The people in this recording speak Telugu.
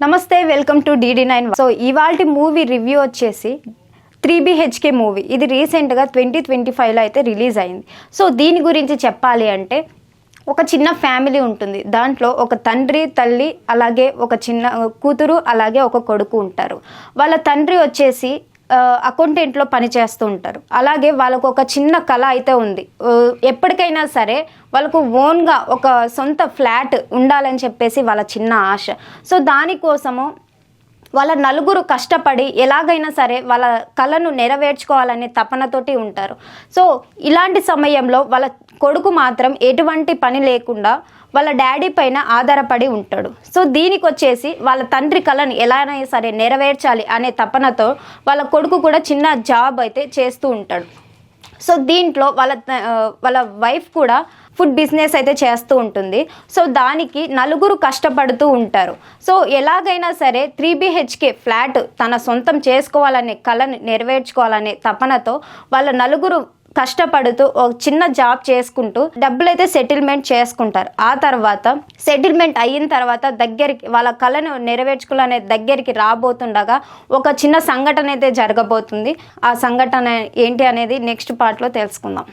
నమస్తే, వెల్కమ్ టు DD9. సో ఇవాల్టి మూవీ రివ్యూ వచ్చేసి 3BHK మూవీ. ఇది రీసెంట్గా 2025లో అయితే రిలీజ్ అయింది. సో దీని గురించి చెప్పాలి అంటే ఒక చిన్న ఫ్యామిలీ ఉంటుంది. దాంట్లో ఒక తండ్రి, తల్లి, అలాగే ఒక చిన్న కూతురు, అలాగే ఒక కొడుకు ఉంటారు. వాళ్ళ తండ్రి వచ్చేసి అకౌంటెంట్లో పనిచేస్తూ ఉంటారు. అలాగే వాళ్ళకు ఒక చిన్న కళ అయితే ఉంది. ఎప్పటికైనా సరే వాళ్ళకు ఓన్గా ఒక సొంత ఫ్లాట్ ఉండాలని చెప్పేసి వాళ్ళ చిన్న ఆశ. సో దానికోసము వాళ్ళ నలుగురు కష్టపడి ఎలాగైనా సరే వాళ్ళ కళను నెరవేర్చుకోవాలనే తపనతోటి ఉంటారు. సో ఇలాంటి సమయంలో వాళ్ళ కొడుకు మాత్రం ఎటువంటి పని లేకుండా వాళ్ళ డాడీ పైన ఆధారపడి ఉంటాడు. సో దీనికి వచ్చేసి వాళ్ళ తండ్రి కళను ఎలాగైనా సరే నెరవేర్చాలి అనే తపనతో వాళ్ళ కొడుకు కూడా చిన్న జాబ్ అయితే చేస్తూ ఉంటాడు. సో దీంట్లో వాళ్ళ వైఫ్ కూడా ఫుడ్ బిజినెస్ అయితే చేస్తూ ఉంటుంది. సో దానికి నలుగురు కష్టపడుతూ ఉంటారు. సో ఎలాగైనా సరే 3BHK ఫ్లాట్ తన సొంతం చేసుకోవాలనే కళను నెరవేర్చుకోవాలనే తపనతో వాళ్ళ నలుగురు కష్టపడుతూ ఒక చిన్న జాబ్ చేసుకుంటూ డబ్బులైతే సెటిల్మెంట్ చేసుకుంటారు. ఆ తర్వాత సెటిల్మెంట్ అయిన తర్వాత దగ్గరికి వాళ్ళ కళను నెరవేర్చుకోవాలనే దగ్గరికి రాబోతుండగా ఒక చిన్న సంఘటన అయితే జరగబోతుంది. ఆ సంఘటన ఏంటి అనేది నెక్స్ట్ పార్ట్లో తెలుసుకుందాం.